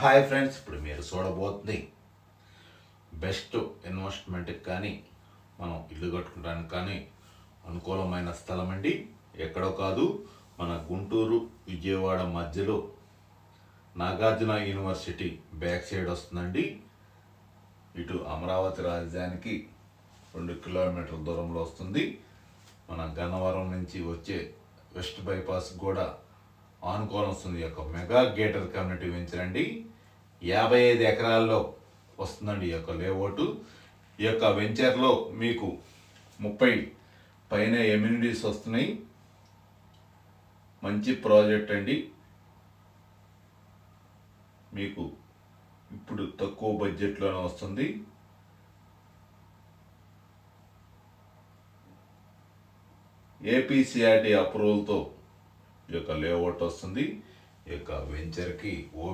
Hi friends, ఇప్పుడు మీరు చూడబోతుంది best ఇన్వెస్ట్మెంట్కి కానీ మనం ఇల్లు కట్టుకోవడానికి కానీ అనుకూలమైన స్థలం అండి. ఎక్కడో కాదు, మన గుంటూరు విజయవాడ మధ్యలో నాగార్జున యూనివర్సిటీ బ్యాక్ సైడ్ వస్తుందండి. ఇటు అమరావతి రాజధానికి 2 కిలోమీటర్ల దూరంలో వస్తుంది. మన గన్నవరం నుంచి వచ్చే వెస్ట్ బైపాస్ కూడా ఆనుకోని వస్తుంది. ఈ యొక్క మెగా గేటర్ కమ్యూనిటీ వెంచర్ అండి. 55 ఎకరాల్లో వస్తుందండి ఈ యొక్క లేఅవుట్. ఈ యొక్క వెంచర్లో మీకు 30 పైన ఎమ్యూనిటీస్ వస్తున్నాయి. మంచి ప్రాజెక్ట్ అండి. మీకు ఇప్పుడు తక్కువ బడ్జెట్లోనే వస్తుంది. ఏపీసీఆర్టీ అప్రూవల్తో ఈ యొక్క లేఅవుట్ వస్తుంది. ఈ యొక్క వెంచర్కి